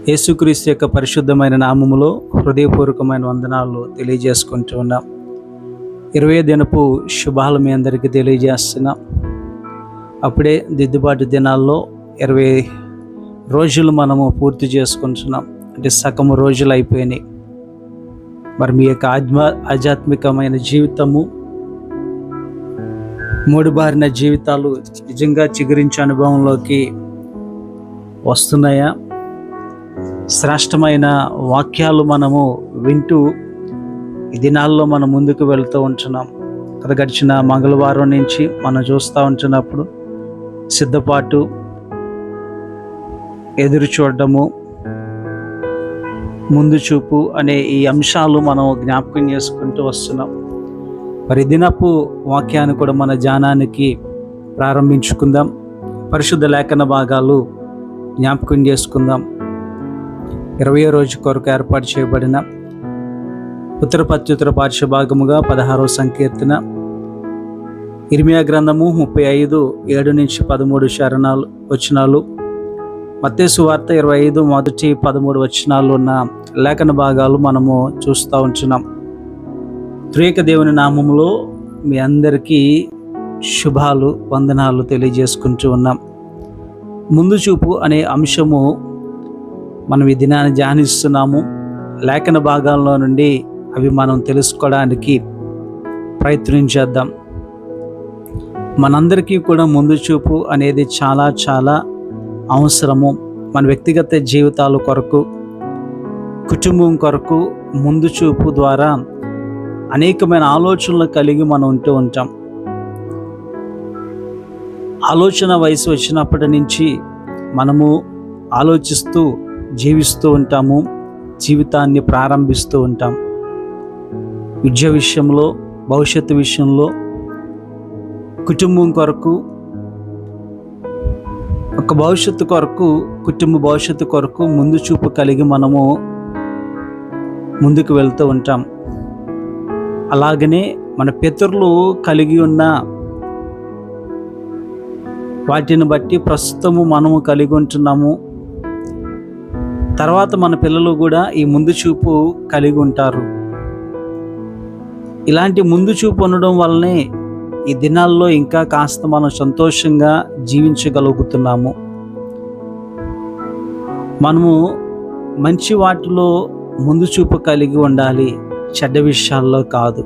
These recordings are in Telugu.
యేసుక్రీస్తు యొక్క పరిశుద్ధమైన నామములో హృదయపూర్వకమైన వందనాలు తెలియజేసుకుంటూ ఉన్నాం. 20వ దినపు శుభాలు మీ అందరికీ తెలియజేస్తున్నాం. అప్పుడే దిద్దుబాటు దినాల్లో 20 రోజులు మనము పూర్తి చేసుకుంటున్నాం. అంటే సగం రోజులు అయిపోయినాయి. మరి మీ యొక్క ఆధ్యాత్మికమైన జీవితము, మూడుబారిన జీవితాలు నిజంగా చిగురించే అనుభవంలోకి వస్తున్నాయా? శ్రేష్టమైన వాక్యాలు మనము వింటూ ఈ దినాల్లో మనం ముందుకు వెళ్తూ ఉంటున్నాం. గత గడిచిన మంగళవారం నుంచి మనం చూస్తూ ఉంటున్నప్పుడు సిద్ధపాటు, ఎదురు చూడడము, ముందు చూపు అనే ఈ అంశాలు మనం జ్ఞాపకం చేసుకుంటూ వస్తున్నాం. మరి దినపు వాక్యాన్ని కూడా మన ధ్యానానికి ప్రారంభించుకుందాం. పరిశుద్ధ లేఖన భాగాలు జ్ఞాపకం చేసుకుందాం. 20వ రోజు కొరకు ఏర్పాటు చేయబడిన ఉత్తర ప్రత్యుత్తర పాఠ్య భాగముగా 16వ సంకీర్తన, ఇర్మియా గ్రంథము 35:7-13 వచనాలు, మత్తయి సువార్త 25:1-13 వచనాలు ఉన్న లేఖన భాగాలు మనము చూస్తూ ఉంటున్నాం. త్రియేక దేవుని నామములో మీ అందరికీ శుభాలు, వందనాలు తెలియజేసుకుంటూ ఉన్నాం. ముందు చూపు అనే అంశము మనం ఈ దినాన్ని ధ్యానిస్తున్నాము. లేఖన భాగాల్లో నుండి అవి మనం తెలుసుకోవడానికి ప్రయత్నం చేద్దాం. మనందరికీ కూడా ముందు చూపు అనేది చాలా చాలా అవసరము. మన వ్యక్తిగత జీవితాల కొరకు, కుటుంబం కొరకు ముందు చూపు ద్వారా అనేకమైన ఆలోచనలు కలిగి మనం ఉంటూ ఉంటాం. ఆలోచన వయసు వచ్చినప్పటి నుంచి మనము ఆలోచిస్తూ జీవిస్తూ ఉంటాము, జీవితాన్ని ప్రారంభిస్తూ ఉంటాం. విద్య విషయంలో, భవిష్యత్తు విషయంలో, కుటుంబం కొరకు, ఒక భవిష్యత్తు కొరకు, కుటుంబ భవిష్యత్తు కొరకు ముందు చూపు కలిగి మనము ముందుకు వెళ్తూ ఉంటాం. అలాగనే మన పితరులు కలిగి ఉన్న వాటిని బట్టి ప్రస్తుతము మనము కలిగి ఉంటున్నాము. తర్వాత మన పిల్లలు కూడా ఈ ముందు చూపు కలిగి ఉంటారు. ఇలాంటి ముందు చూపు ఉండడం వల్లనే ఈ దినాల్లో ఇంకా కాస్త మనం సంతోషంగా జీవించగలుగుతున్నాము. మనము మంచి వాటిలో ముందు చూపు కలిగి ఉండాలి, చెడ్డ విషయాల్లో కాదు.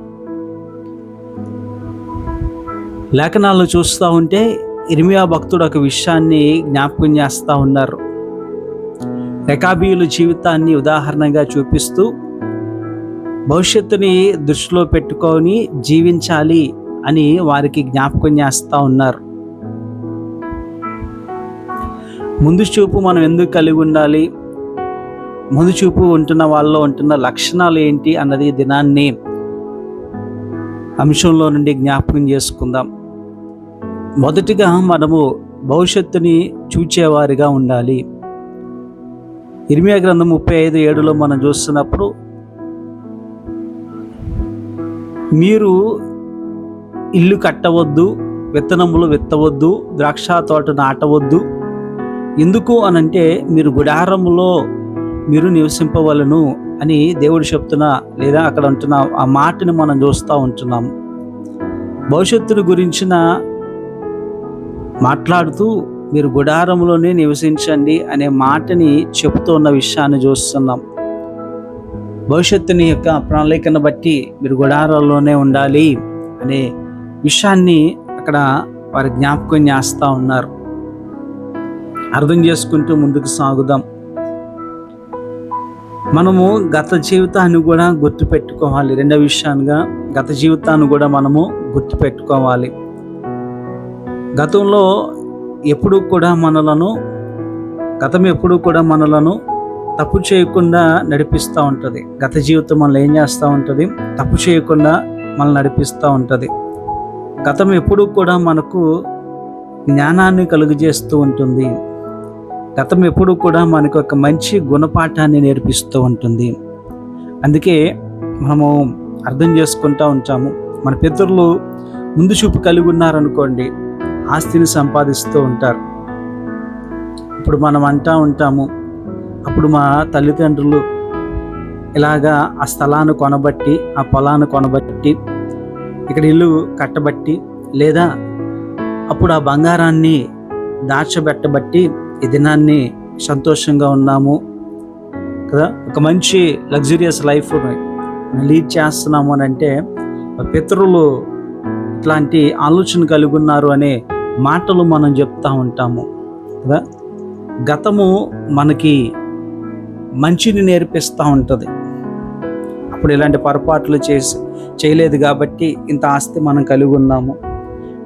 లేఖనాలను చూస్తూ ఉంటే ఇర్మియా భక్తుడు ఒక విషయాన్ని జ్ఞాపకం చేస్తూ ఉన్నారు. రెకాబీయుల జీవితాన్ని ఉదాహరణగా చూపిస్తూ భవిష్యత్తుని దృష్టిలో పెట్టుకొని జీవించాలి అని వారికి జ్ఞాపకం చేస్తూ ఉన్నారు. ముందు చూపు మనం ఎందుకు కలిగి ఉండాలి, ముందు చూపు ఉంటున్న వాళ్ళలో ఉంటున్న లక్షణాలు ఏంటి అన్నది దినాన్ని అంశంలో నుండి జ్ఞాపకం చేసుకుందాం. మొదటిగా మనము భవిష్యత్తుని చూచేవారిగా ఉండాలి. ఇర్మియా గ్రంథం 35:7 మనం చూస్తున్నప్పుడు, మీరు ఇల్లు కట్టవద్దు, విత్తనములు విత్తవద్దు, ద్రాక్ష తోట నాటవద్దు. ఎందుకు అనంటే మీరు గుడారములో మీరు నివసింపవలను అని దేవుడు చెప్తున్నా, లేదా అక్కడ ఉంటున్న ఆ మాటని మనం చూస్తూ ఉంటున్నాం. భవిష్యత్తును గురించిన మాట్లాడుతూ మీరు గుడారంలోనే నివసించండి అనే మాటని చెబుతూ ఉన్న విషయాన్ని చూస్తున్నాం. భవిష్యత్తుని యొక్క ప్రణాళికను బట్టి మీరు గుడారాల్లోనే ఉండాలి అనే విషయాన్ని అక్కడ వారి జ్ఞాపకం చేస్తూ ఉన్నారు. అర్థం చేసుకుంటూ ముందుకు సాగుదాం. మనము గత జీవితాన్ని కూడా గుర్తుపెట్టుకోవాలి. రెండవ విషయాన్ని గత జీవితాన్ని కూడా మనము గుర్తుపెట్టుకోవాలి. గతం ఎప్పుడూ కూడా మనలను తప్పు చేయకుండా నడిపిస్తూ ఉంటుంది. గత జీవితం మనల్ని ఏం చేస్తూ ఉంటుంది? తప్పు చేయకుండా మనల్ని నడిపిస్తూ ఉంటుంది. గతం ఎప్పుడూ కూడా మనకు జ్ఞానాన్ని కలుగజేస్తూ ఉంటుంది. గతం ఎప్పుడూ కూడా మనకు ఒక మంచి గుణపాఠాన్ని నేర్పిస్తూ ఉంటుంది. అందుకే మనము అర్థం చేసుకుంటూ ఉంటాము. మన పితరులు ముందు చూపు కలిగి ఉన్నారనుకోండి, ఆస్తిని సంపాదిస్తూ ఉంటారు. ఇప్పుడు మనం అంటూ ఉంటాము, అప్పుడు మా తల్లిదండ్రులు ఇలాగా ఆ స్థలాన్ని కొనబట్టి, ఆ పొలాన్ని కొనబట్టి, ఇక్కడ ఇల్లు కట్టబట్టి, లేదా అప్పుడు ఆ బంగారాన్ని దాచబెట్టబట్టి ఈ దినాన్ని సంతోషంగా ఉన్నాము కదా, ఒక మంచి లగ్జరియస్ లైఫ్ లీడ్ చేస్తున్నాము అని అంటే పితరులు ఇట్లాంటి ఆలోచన కలిగి ఉన్నారు అనే మాటలు మనం చెప్తా ఉంటాము కదా. గతము మనకి మంచిని నేర్పిస్తూ ఉంటుంది. అప్పుడు ఇలాంటి పొరపాట్లు చేయలేదు కాబట్టి ఇంత ఆస్తి మనం కలిగి ఉన్నాము,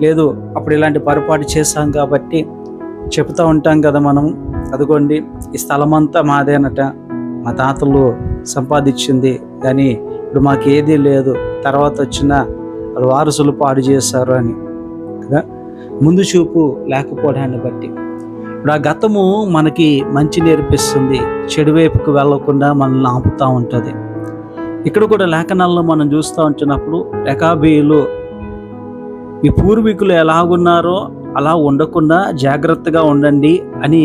లేదు అప్పుడు ఇలాంటి పొరపాటు చేశాం కాబట్టి చెప్తూ ఉంటాం కదా మనం, అదిగోండి ఈ స్థలం అంతా మాదేనట, మా తాతలు సంపాదించింది కానీ ఇప్పుడు మాకు ఏదీ లేదు, తర్వాత వచ్చిన వాళ్ళు వారసులు పాడు చేశారు అని కదా. ముందు చూపు లేకపోవడాన్ని బట్టి ఇప్పుడు ఆ గతము మనకి మంచి నేర్పిస్తుంది, చెడు వైపుకు వెళ్ళకుండా మనల్ని ఆపుతూ ఉంటుంది. ఇక్కడ కూడా లేఖనాల్లో మనం చూస్తూ ఉంటున్నప్పుడు రెకాబీయులు మీ పూర్వీకులు ఎలాగున్నారో అలా ఉండకుండా జాగ్రత్తగా ఉండండి అని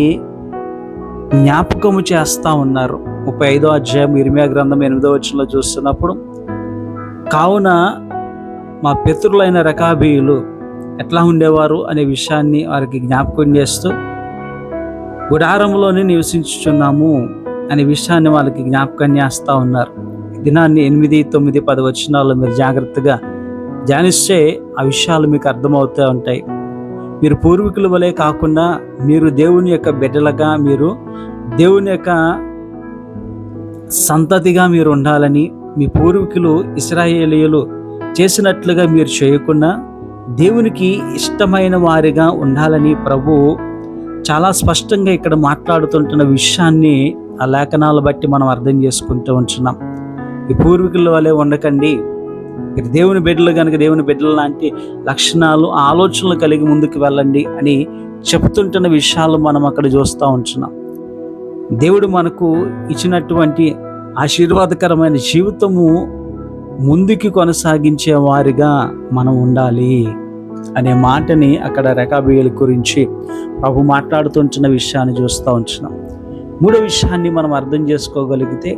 జ్ఞాపకము చేస్తూ ఉన్నారు. 35వ అధ్యాయం ఇర్మియా గ్రంథం 8వ వచనంలో చూస్తున్నప్పుడు, కావున మా పితరులైన రెకాబీయులు ఎట్లా ఉండేవారు అనే విషయాన్ని వారికి జ్ఞాపకం చేస్తూ గుడారంలోనే నివసించుచున్నాము అనే విషయాన్ని వాళ్ళకి జ్ఞాపకం చేస్తూ ఉన్నారు. దినాన్ని 8, 9, 10 వచనాల్లో మీరు జాగ్రత్తగా ధ్యానిస్తే ఆ విషయాలు మీకు అర్థమవుతూ ఉంటాయి. మీరు పూర్వీకుల వలె కాకుండా మీరు దేవుని యొక్క బిడ్డలుగా, మీరు దేవుని యొక్క సంతతిగా మీరు ఉండాలని, మీ పూర్వీకులు ఇశ్రాయేలీయులు చేసినట్లుగా మీరు చేయకుండా దేవునికి ఇష్టమైన వారిగా ఉండాలని ప్రభు చాలా స్పష్టంగా ఇక్కడ మాట్లాడుతుంటున్న విషయాన్ని ఆ లేఖనాలు బట్టి మనం అర్థం చేసుకుంటూ ఉంటున్నాం. ఈ పూర్వీకుల వలె ఉండకండి, మీరు దేవుని బిడ్డలు కనుక దేవుని బిడ్డల లాంటి లక్షణాలు, ఆలోచనలు కలిగి ముందుకు వెళ్ళండి అని చెప్తుంటున్న విషయాలు మనం అక్కడ చూస్తూ ఉంటున్నాం. దేవుడు మనకు ఇచ్చినటువంటి ఆశీర్వాదకరమైన జీవితము ముందుకు కొనసాగించే వారిగా మనం ఉండాలి అనే మాటని అక్కడ రెకాబీయుల గురించి ప్రభు మాట్లాడుతుంటున్న విషయాన్ని చూస్తూ ఉంటున్నాం. మూడో విషయాన్ని మనం అర్థం చేసుకోగలిగితే,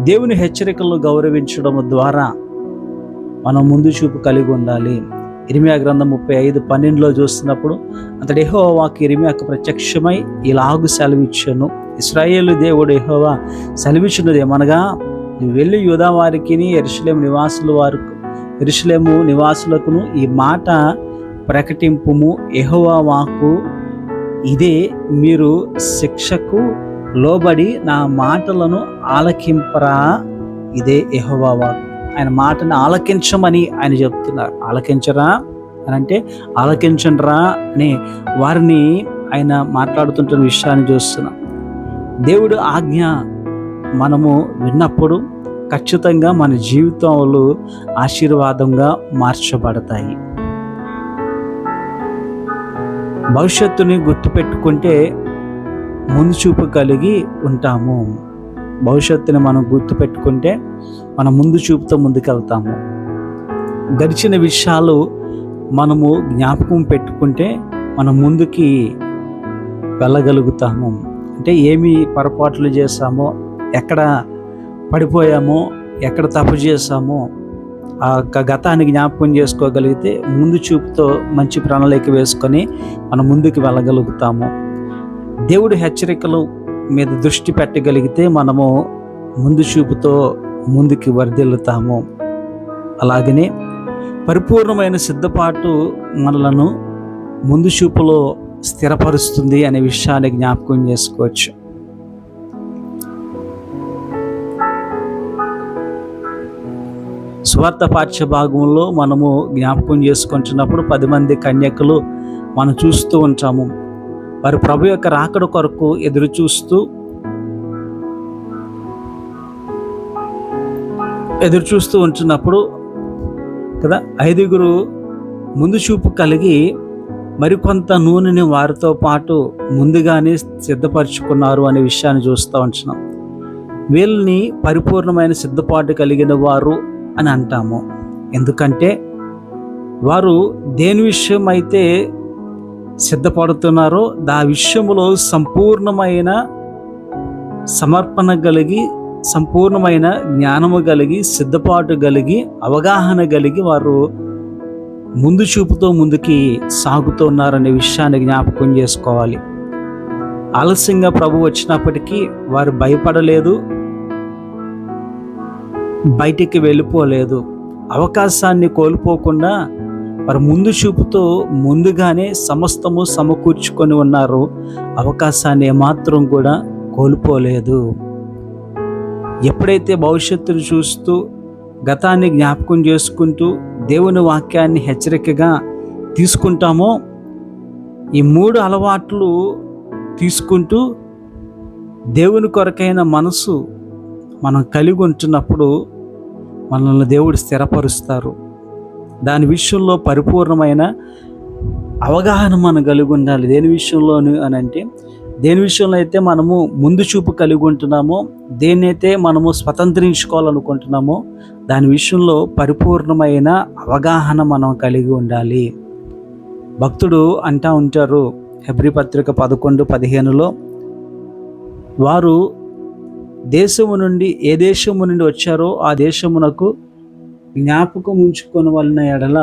దేవుని హెచ్చరికలను గౌరవించడం ద్వారా మనం ముందు చూపు కలిగి ఉండాలి. ఇర్మియా గ్రంథం 35:12లో చూస్తున్నప్పుడు, అతడు యెహోవా వాక్కు ఇర్మియాకు ప్రత్యక్షమై ఇలాగు సెలవిచ్చాను, ఇశ్రాయేలు దేవుడు యెహోవా సెలవిచ్చినదేమనగా, నువ్వు వెళ్ళి యూదా వారికి యెరూషలేము నివాసులకును ఈ మాట ప్రకటింపుము, యెహోవా వాక్కు ఇదే, మీరు శిక్షకు లోబడి నా మాటలను ఆలకింపరా, ఇదే యెహోవా వాక్కు. ఆయన మాటను ఆలకించమని ఆయన చెప్తున్నారు. ఆలకించరా అని అంటే ఆలకించండిరా అని వారిని ఆయన మాట్లాడుతుంటున్న విషయాన్ని చూస్తున్నాం. దేవుడు ఆజ్ఞ మనము విన్నప్పుడు ఖచ్చితంగా మన జీవితంలో ఆశీర్వాదంగా మార్చబడతాయి. భవిష్యత్తుని గుర్తుపెట్టుకుంటే ముందు చూపు కలిగి ఉంటాము. భవిష్యత్తుని మనం గుర్తుపెట్టుకుంటే మనం ముందు చూపుతో ముందుకెళ్తాము. గడిచిన విషయాలు మనము జ్ఞాపకం పెట్టుకుంటే మనం ముందుకి వెళ్ళగలుగుతాము. అంటే ఏమి పొరపాట్లు చేశామో, ఎక్కడ పడిపోయామో, ఎక్కడ తప్పు చేశామో ఆ గతాన్ని జ్ఞాపకం చేసుకోగలిగితే ముందు చూపుతో మంచి ప్రణాళిక వేసుకొని మనం ముందుకు వెళ్ళగలుగుతాము. దేవుడి హెచ్చరికలు మీద దృష్టి పెట్టగలిగితే మనము ముందు చూపుతో ముందుకు వర్ధిల్లుతాము. అలాగనే పరిపూర్ణమైన సిద్ధపాటు మనలను ముందు చూపులో స్థిరపరుస్తుంది అనే విషయాన్ని జ్ఞాపకం చేసుకోవచ్చు. స్వార్థ పాఠ్య భాగంలో మనము జ్ఞాపకం చేసుకుంటున్నప్పుడు 10 మంది కన్యకలు మనం చూస్తూ ఉంటాము. వారు ప్రభు యొక్క రాకడ కొరకు ఎదురు చూస్తూ ఉంటున్నప్పుడు కదా, 5గురు ముందు చూపు కలిగి మరికొంత నూనెని వారితో పాటు ముందుగానే సిద్ధపరచుకున్నారు అనే విషయాన్ని చూస్తూ ఉంటున్నాం. వీళ్ళని పరిపూర్ణమైన సిద్ధపాటు కలిగిన వారు అని అంటాము. ఎందుకంటే వారు దేని విషయం అయితే సిద్ధపడుతున్నారో ఆ విషయంలో సంపూర్ణమైన సమర్పణ కలిగి, సంపూర్ణమైన జ్ఞానము కలిగి, సిద్ధపాటు కలిగి, అవగాహన కలిగి వారు ముందు చూపుతో ముందుకి సాగుతూ ఉన్నారనే విషయాన్ని జ్ఞాపకం చేసుకోవాలి. ఆలస్యంగా ప్రభు వచ్చినప్పటికీ వారు భయపడలేదు, బయటికి వెళ్ళిపోలేదు. అవకాశాన్ని కోల్పోకుండా వారు ముందు చూపుతో ముందుగానే సమస్తము సమకూర్చుకొని ఉన్నారు. అవకాశాన్ని ఏమాత్రం కూడా కోల్పోలేదు. ఎప్పుడైతే భవిష్యత్తును చూస్తూ, గతాన్ని జ్ఞాపకం చేసుకుంటూ, దేవుని వాక్యాన్ని హెచ్చరికగా తీసుకుంటామో, ఈ 3 అలవాట్లు తీసుకుంటూ దేవుని కొరకైన మనసు మనం కలిగి ఉంటున్నప్పుడు మనల్ని దేవుడు స్థిరపరుస్తారు. దాని విషయంలో పరిపూర్ణమైన అవగాహన మనం కలిగి ఉండాలి. దేని విషయంలోను అని అంటే, దేని విషయంలో అయితే మనము ముందు చూపు కలిగి ఉంటున్నామో, దేన్నైతే మనము స్వతంత్రించుకోవాలనుకుంటున్నామో దాని విషయంలో పరిపూర్ణమైన అవగాహన మనం కలిగి ఉండాలి. భక్తుడు అంటూ ఉంటారు, హెబ్రీ పత్రిక 11:15లో, వారు దేశము నుండి ఏ దేశము నుండి వచ్చారో ఆ దేశమునకు జ్ఞాపకం ఉంచుకొని వలన ఎడల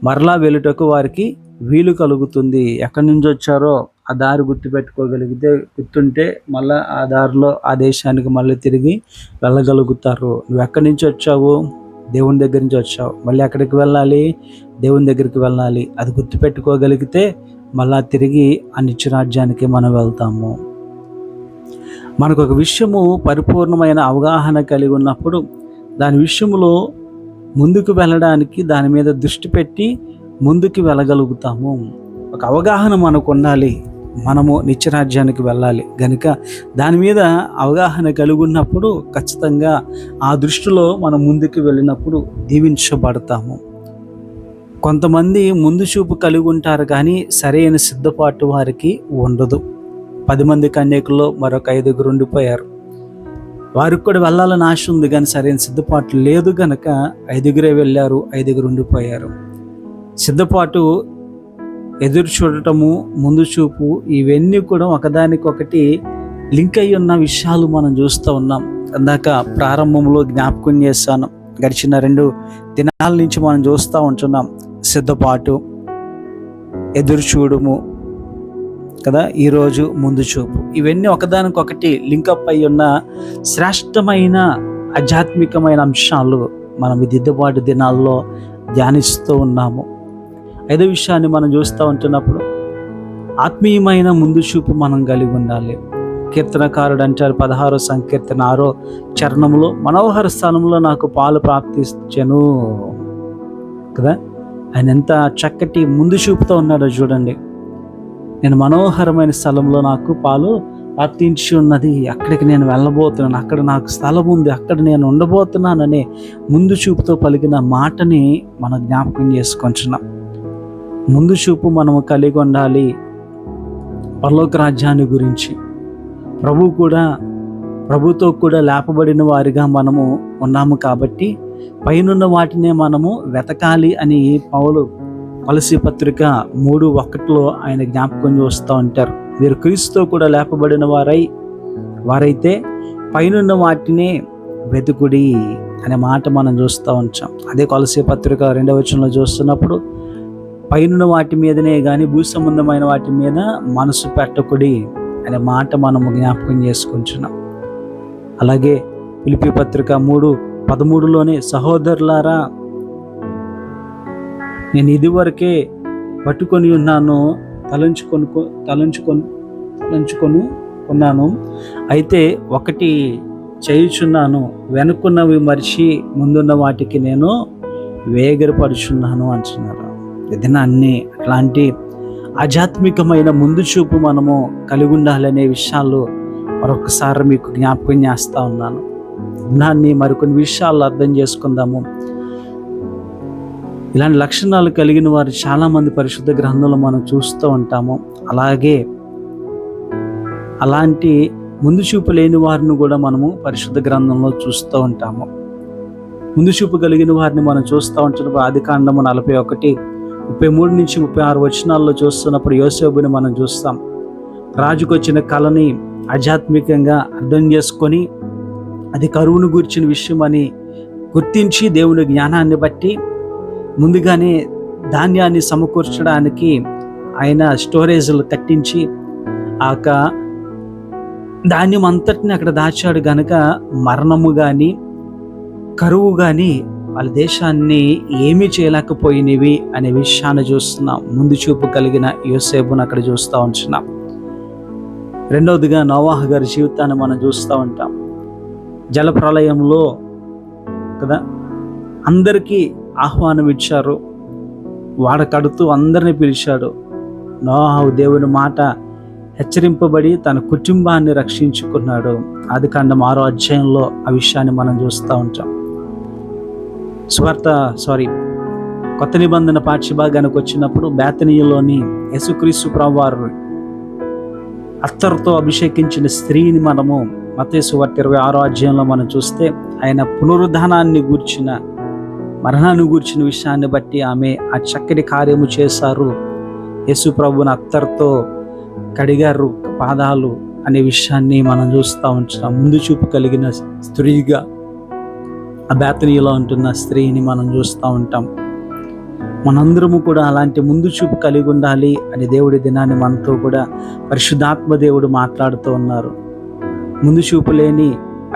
మరలా వెలుటకు వారికి వీలు కలుగుతుంది. ఎక్కడి నుంచి వచ్చారో ఆ దారి గుర్తుపెట్టుకోగలిగితే, గుర్తుంటే మళ్ళీ ఆ దారిలో ఆ దేశానికి మళ్ళీ తిరిగి వెళ్ళగలుగుతారు. నువ్వు ఎక్కడి నుంచి వచ్చావు? దేవుని దగ్గర నుంచి వచ్చావు. మళ్ళీ ఎక్కడికి వెళ్ళాలి? దేవుని దగ్గరికి వెళ్ళాలి. అది గుర్తుపెట్టుకోగలిగితే మళ్ళా తిరిగి ఆ నిత్యరాజ్యానికి మనం వెళ్తాము. మనకు ఒక విషయము పరిపూర్ణమైన అవగాహన కలిగి ఉన్నప్పుడు దాని విషయంలో ముందుకు వెళ్ళడానికి దాని మీద దృష్టి పెట్టి ముందుకు వెళ్ళగలుగుతాము. ఒక అవగాహన మనకు ఉండాలి. మనము నిత్యరాజ్యానికి వెళ్ళాలి గనుక దాని మీద అవగాహన కలిగి ఉన్నప్పుడు ఖచ్చితంగా ఆ దృష్టిలో మనం ముందుకు వెళ్ళినప్పుడు దీవించబడతాము. కొంతమంది ముందు చూపు కలిగి ఉంటారు కానీ సరైన సిద్ధపాటు వారికి ఉండదు. 10 మంది కన్యకుల్లో మరొక 5 ఉండిపోయారు. వారికి కూడా వెళ్ళాలని ఆశ ఉంది కానీ సరైన సిద్ధపాటు లేదు గనక 5 వెళ్ళారు, 5 ఉండిపోయారు. సిద్ధపాటు, ఎదురు చూడటము, ముందు చూపు, ఇవన్నీ కూడా ఒకదానికొకటి లింక్ అయి ఉన్న విషయాలు మనం చూస్తూ ఉన్నాం. అందాక ప్రారంభంలో జ్ఞాపకం చేశాను. గడిచిన 2 దినాల నుంచి మనం చూస్తూ ఉంటున్నాం. సిద్ధపాటు, ఎదురు చూడము కదా, ఈరోజు ముందు చూపు. ఇవన్నీ ఒకదానికొకటి లింకప్ అయి ఉన్న శ్రేష్టమైన ఆధ్యాత్మికమైన అంశాలు మనం ఈ దిద్దుబాటు దినాల్లో ధ్యానిస్తూ ఉన్నాము. 5వ విషయాన్ని మనం చూస్తూ ఉంటున్నప్పుడు ఆత్మీయమైన ముందు చూపు మనం కలిగి ఉండాలి. కీర్తనకారుడు అంటారు 16వ సంకీర్తన 6వ చరణంలో, మనోహర స్థానంలో నాకు పాలు ప్రాప్తించెను కదా. ఆయన ఎంత చక్కటి ముందు చూపుతో ఉన్నాడో చూడండి. నేను మనోహరమైన స్థలంలో నాకు పాలు ప్రాప్తించి ఉన్నది, అక్కడికి నేను వెళ్ళబోతున్నాను, అక్కడ నాకు స్థలం ఉంది, అక్కడ నేను ఉండబోతున్నాననే ముందు చూపుతో పలికిన మాటని మనం జ్ఞాపకం చేసుకుంటున్నాం. ముందు చూపు మనము కలిగి ఉండాలి. పరలోక రాజ్యాన్ని గురించి ప్రభుతో కూడా లేపబడిన వారిగా మనము ఉన్నాము కాబట్టి పైనున్న వాటినే మనము వెతకాలి అని పౌలు కొలసీ పత్రిక 3:1 ఆయన జ్ఞాపకం చేస్తూ ఉంటారు. మీరు క్రీస్తుతో కూడా లేపబడిన వారైతే పైనున్న వాటినే వెతుకుడి అనే మాట మనం చూస్తూ ఉంటాం. అదే కొలసీ పత్రిక 2వ వచనంలో చూస్తున్నప్పుడు, పైనున్న వాటి మీదనే కానీ భూ సంబంధమైన వాటి మీద మనసు పెట్టకుడి అనే మాట మనము జ్ఞాపకం చేసుకుంటున్నాం. అలాగే ఫిలిప్పీ పత్రిక 3:13లోనే, సహోదరులారా నేను ఇదివరకే పట్టుకొని ఉన్నాను, తలంచుకొని ఉన్నాను, అయితే ఒకటి చేయుచున్నాను, వెనుకున్నవి మరిచి ముందున్న వాటికి నేను వేగిరపడుచున్నాను అంటున్నారు. ఏదైనా అట్లాంటి ఆధ్యాత్మికమైన ముందు చూపు మనము కలిగి ఉండాలనే విషయాలు మరొకసారి మీకు జ్ఞాపకం చేస్తూ ఉన్నాను. దాన్ని మరికొన్ని విషయాలు అర్థం చేసుకుందాము. ఇలాంటి లక్షణాలు కలిగిన వారు చాలామంది పరిశుద్ధ గ్రంథంలో మనం చూస్తూ ఉంటాము. అలాంటి ముందు చూపు లేని వారిని కూడా మనము పరిశుద్ధ గ్రంథంలో చూస్తూ ఉంటాము. ముందు చూపు కలిగిన వారిని మనం చూస్తూ ఉంటున్నప్పుడు ఆదికాండము 41:33-36 వచనాల్లో చూస్తున్నప్పుడు యోసేపుని మనం చూస్తాం. రాజుకు వచ్చిన కళని ఆధ్యాత్మికంగా అర్థం చేసుకొని అది కరువును గూర్చిన విషయం అని గుర్తించి దేవుని జ్ఞానాన్ని బట్టి ముందుగానే ధాన్యాన్ని సమకూర్చడానికి ఆయన స్టోరేజ్లు కట్టించి ఆ ధాన్యం అంతటిని అక్కడ దాచాడు గనక మరణము కానీ కరువు కానీ వాళ్ళ దేశాన్ని ఏమీ చేయలేకపోయినవి అనే విషయాన్ని చూస్తున్నాం. ముందు చూపు కలిగిన యోసేపును అక్కడ చూస్తూ ఉంటున్నాం. రెండవదిగా నోవాహు గారి జీవితాన్ని మనం చూస్తూ ఉంటాం. జలప్రలయంలో కదా అందరికీ ఆహ్వానం ఇచ్చారు, వాడ కడుతూ అందరిని పిలిచాడు. నోవాహు దేవుని మాట హెచ్చరింపబడి తన కుటుంబాన్ని రక్షించుకున్నాడు. ఆదికాండం 6వ అధ్యాయంలో ఆ విషయాన్ని మనం చూస్తూ ఉంటాం. కొత్త నిబంధన పాఠ్యభాగానికి వచ్చినప్పుడు బేతనీయులోని యేసుక్రీస్తు ప్రభువారు అత్తరుతో అభిషేకించిన స్త్రీని మనము మత్తయి సువార్త 26వ అధ్యాయంలో మనం చూస్తే ఆయన పునరుద్ధానాన్ని గూర్చిన మరణాన్ని గూర్చిన విషయాన్ని బట్టి ఆమె ఆ చక్కటి కార్యము చేశారు. యేసు ప్రభువుని అత్తరుతో కడిగారు పాదాలు అనే విషయాన్ని మనం చూస్తూ ఉంటున్నాం. ముందు చూపు కలిగిన స్త్రీగా ఆ బేతనీలో ఉంటున్న స్త్రీని మనం చూస్తూ ఉంటాం. మనందరము కూడా అలాంటి ముందు చూపు కలిగి ఉండాలి అని దేవుడి దినాన్ని మనతో కూడా పరిశుద్ధాత్మ దేవుడు మాట్లాడుతూ ఉన్నారు. ముందు చూపు లేని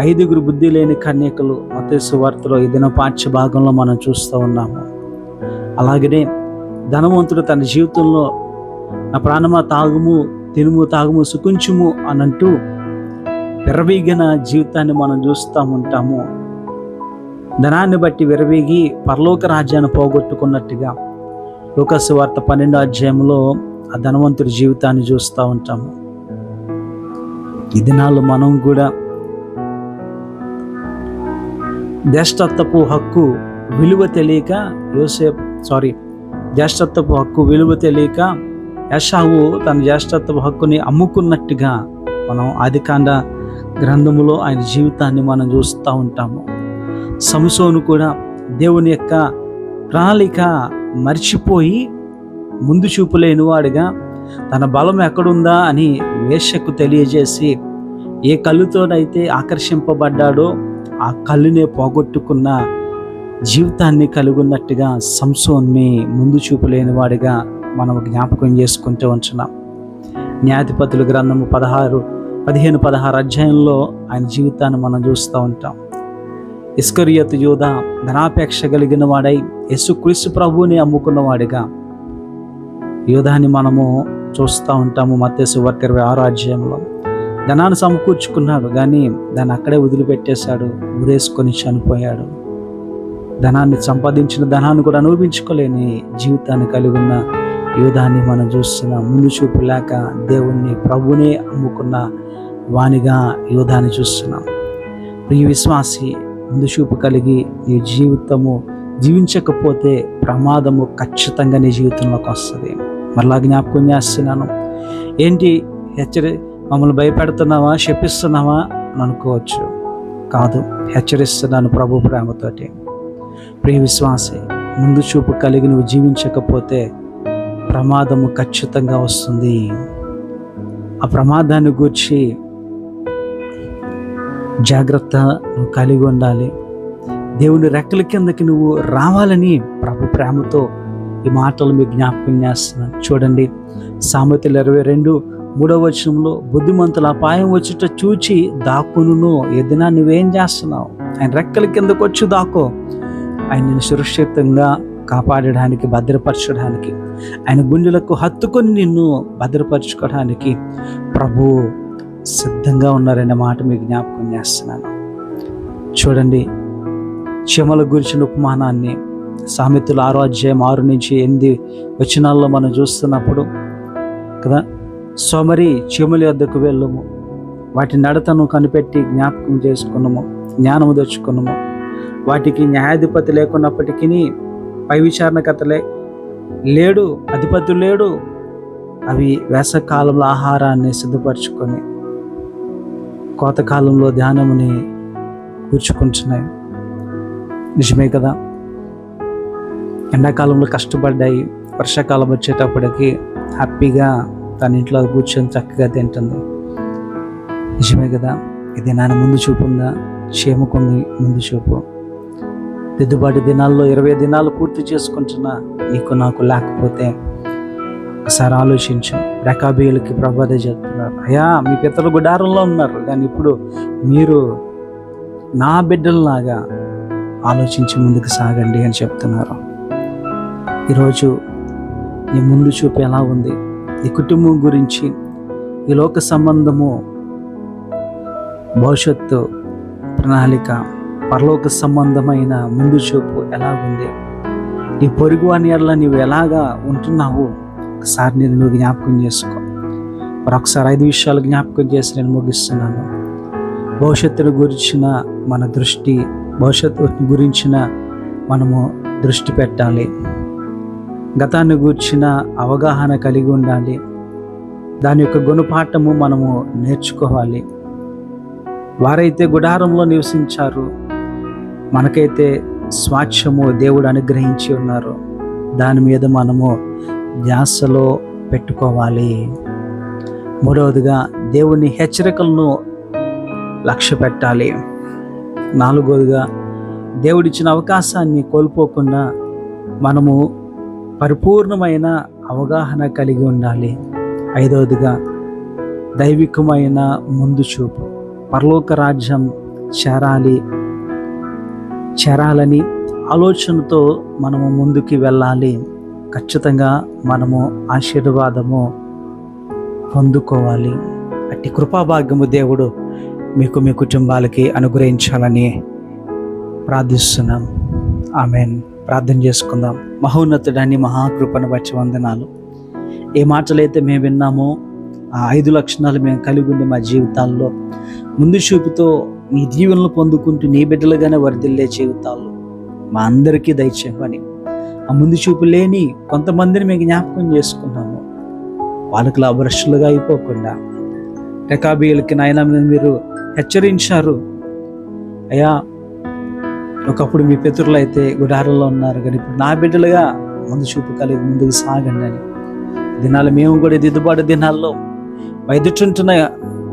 5 బుద్ధి లేని కన్యకలు మత్తయి సువార్తలో ఈ దిన పాఠ్య భాగంలో మనం చూస్తూ ఉన్నాము. అలాగనే ధనవంతుడు తన జీవితంలో నా ప్రాణమా తాగుము, తినుము, తాగుము, సుఖించుము అనంటూ విర్రవీగిన జీవితాన్ని మనం చూస్తూ ఉంటాము. ధనాన్ని బట్టి విరవీగి పరలోక రాజ్యాన్ని పోగొట్టుకున్నట్టుగా లూకా సువార్త 12వ అధ్యాయంలో ఆ ధనవంతుడి జీవితాన్ని చూస్తూ ఉంటాము. ఈ దినాల్లో మనం కూడా జ్యేష్ఠత్వపు హక్కు విలువ తెలియక జ్యేష్ఠత్వపు హక్కు విలువ తెలియక ఏశావు తన జ్యేష్ఠత్వపు హక్కుని అమ్ముకున్నట్టుగా మనం ఆదికాండ గ్రంథములో ఆయన జీవితాన్ని మనం చూస్తూ ఉంటాము. సంసోను కూడా దేవుని యొక్క ప్రణాళిక మర్చిపోయి ముందు చూపు లేనివాడుగా తన బలం ఎక్కడుందా అని వేశ్యకు తెలియజేసి ఏ కళ్ళుతోనైతే ఆకర్షింపబడ్డాడో ఆ కళ్ళునే పోగొట్టుకున్న జీవితాన్ని కలిగి ఉన్నట్టుగా సంసోన్ని ముందు చూపు లేనివాడిగా మనం జ్ఞాపకం చేసుకుంటూ ఉంటున్నాం. న్యాయాధిపతుల గ్రంథము 15-16 అధ్యాయంలో ఆయన జీవితాన్ని మనం చూస్తూ ఉంటాం. ఇస్కరియోతు యూదా ధనాపేక్ష కలిగిన వాడై యేసుక్రీస్తు ప్రభువుని అమ్ముకున్నవాడిగా యూదాని మనము చూస్తూ ఉంటాము. మత్తయి సువార్త 26వ అధ్యాయంలో ధనాన్ని సమకూర్చుకున్నాడు, కానీ దాన్ని అక్కడే వదిలిపెట్టేశాడు, ఊరేసుకొని చనిపోయాడు. ధనాన్ని సంపాదించిన ధనాన్ని కూడా అనుభవించుకోలేని జీవితాన్ని కలిగి ఉన్న యూదాన్ని మనం చూస్తున్నాం. ముందు చూపు లేక దేవుణ్ణి ప్రభువునే అమ్ముకున్న వానిగా యూదాన్ని చూస్తున్నాం. ప్రియ విశ్వాసి, ముందు చూపు కలిగి నీ జీవితము జీవించకపోతే ప్రమాదము ఖచ్చితంగా నీ జీవితంలోకి వస్తుంది. మరలా జ్ఞాపకం చేస్తున్నాను. ఏంటి మమ్మల్ని భయపెడుతున్నావా, శపిస్తున్నావా అని అనుకోవచ్చు. కాదు, హెచ్చరిస్తున్నాను ప్రభు ప్రేమతోటి. ప్రియ విశ్వాసి, ముందు చూపు కలిగి నువ్వు జీవించకపోతే ప్రమాదము ఖచ్చితంగా వస్తుంది. ఆ ప్రమాదాన్ని గూర్చి జాగ్రత్త నువ్వు కలిగి ఉండాలి. దేవుని రెక్కల కిందకి నువ్వు రావాలని ప్రభు ప్రేమతో ఈ మాటలు మీకు జ్ఞాపకం చేస్తున్నాను. చూడండి, సామెతలు 22:3 వచనంలో బుద్ధిమంతుల అపాయం వచ్చుట చూచి దాక్కును. ఏదైనా నువ్వేం చేస్తున్నావు? ఆయన రెక్కల కిందకు వచ్చి దాక్కో. ఆయనను సురక్షితంగా కాపాడడానికి, భద్రపరచడానికి, ఆయన గుండెలకు హత్తుకొని నిన్ను భద్రపరచుకోవడానికి ప్రభు సిద్ధంగా ఉన్నారనే మాట మీకు జ్ఞాపకం చేస్తున్నాను. చూడండి, చీమల గురించిన ఉపమానాన్ని సామెతలు 6వ అధ్యాయం 6-8 వచనాల్లో మనం చూస్తున్నప్పుడు కదా, సోమరి చీమల యొద్దకు వెళ్ళము, వాటి నడతను కనిపెట్టి జ్ఞాపకం చేసుకున్నాము, జ్ఞానము తెచ్చుకున్నాము. వాటికి న్యాయాధిపతి లేకున్నప్పటికీ, పై విచారణకర్తలే లేడు, అధిపతి లేడు, అవి వేసవకాలంలో ఆహారాన్ని సిద్ధపరచుకొని కోతకాలంలో ధ్యానముని కూర్చుకుంటున్నాయి. నిజమే కదా, ఎండాకాలంలో కష్టపడ్డాయి, వర్షాకాలం వచ్చేటప్పటికి హ్యాపీగా తన ఇంట్లో కూర్చొని చక్కగా తింటుంది. నిజమే కదా, ఇది నాన్న ముందు చూపు ఉందా? క్షేమకుంది ముందు చూపు. దిద్దుబాటు దినాల్లో 20 దినాలు పూర్తి చేసుకుంటున్నా నీకు నాకు లేకపోతే ఒకసారి ఆలోచించు. రెకాబీయులకి ప్రభు అదే చెప్తున్నారు, అయ్యా మీ పితరులు గుడారంలో ఉన్నారు, కానీ ఇప్పుడు మీరు నా బిడ్డలలాగా ఆలోచించి ముందుకు సాగండి అని చెప్తున్నారు. ఈరోజు నీ ముందు చూపు ఎలా ఉంది? నీ కుటుంబం గురించి, ఈ లోక సంబంధము, భవిష్యత్తు ప్రణాళిక, పరలోక సంబంధమైన ముందు చూపు ఎలా ఉంది? నీ పొరుగు అని ఎడల నీవు ఎలాగా ఉంటున్నావు? ఒకసారి నేను నువ్వు జ్ఞాపకం చేసుకో. మరొకసారి 5 విషయాలు జ్ఞాపకం చేసి నేను ముగిస్తున్నాను. భవిష్యత్తును గురించిన మన దృష్టి, భవిష్యత్తు గురించిన మనము దృష్టి పెట్టాలి. గతాన్ని గురించిన అవగాహన కలిగి ఉండాలి. దాని యొక్క గుణపాఠము మనము నేర్చుకోవాలి. వారైతే గుడారంలో నివసించారు, మనకైతే స్వాచ్ఛము దేవుడు అనుగ్రహించి ఉన్నారు. దాని మీద మనము ధ్యాసలో పెట్టుకోవాలి. మూడవదిగా దేవుని హెచ్చరికలను లక్ష్య పెట్టాలి. 4వదిగా దేవుడిచ్చిన అవకాశాన్ని కోల్పోకుండా మనము పరిపూర్ణమైన అవగాహన కలిగి ఉండాలి. 5వదిగా దైవికమైన ముందు చూపు, పరలోక రాజ్యం చేరాలని ఆలోచనతో మనము ముందుకు వెళ్ళాలి. ఖచ్చితంగా మనము ఆశీర్వాదము పొందుకోవాలి. అట్టి కృపాభాగ్యము దేవుడు మీకు మీ కుటుంబాలకి అనుగ్రహించాలని ప్రార్థిస్తున్నాం. ఆమెన్. ప్రార్థన చేసుకుందాం. మహోన్నతుడాన్ని మహాకృపను బట్టి వందనాలు. ఏ మాటలైతే మేము విన్నామో ఆ 5 లక్షణాలు మేము కలిగి ఉండి మా జీవితాల్లో ముందు చూపుతో నీ దీవెనలు పొందుకుంటూ నీ బిడ్డలుగానే వర్ధిల్లే జీవితాలు మా అందరికీ దయచేయమని, ఆ ముందు చూపు లేని కొంతమందిని మేము జ్ఞాపకం చేసుకున్నాము. వాళ్ళకి లాభరక్షలుగా అయిపోకుండా రెకాబీయులకి నాయన మీరు హెచ్చరించారు. అయ్యా ఒకప్పుడు మీ పితరులు అయితే గుడారంలో ఉన్నారు, కానీ ఇప్పుడు నా బిడ్డలుగా ముందు చూపు కలిగి ముందుకు సాగండి అని. దినాలు మేము కూడా దిద్దుబాటు దినాల్లో ఎదుర్కొంటున్న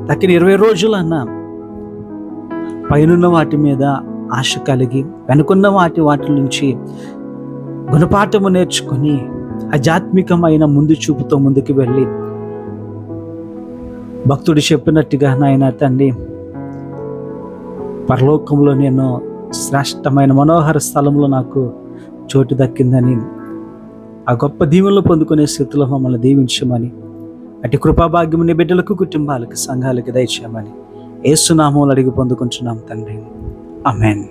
తక్కిన 20 రోజులన్నా పైనున్న వాటి మీద ఆశ కలిగి వెనుకున్న వాటి నుంచి గుణపాఠము నేర్చుకొని ఆధ్యాత్మికమైన ముందు చూపుతో ముందుకు వెళ్ళి భక్తుడు చెప్పినట్టుగా నాయన తండ్రి, పరలోకంలో నేను శ్రేష్టమైన మనోహర స్థలంలో నాకు చోటు దక్కిందని ఆ గొప్ప దీవెనలు పొందుకునే స్థితిలో మమ్మల్ని దీవించమని, అటు కృపాభాగ్యము నీ బిడ్డలకు, కుటుంబాలకు, సంఘాలకు దయచేయమని యేసు నామములో అడిగి పొందుకుంటున్నాం తండ్రి. ఆమేన్.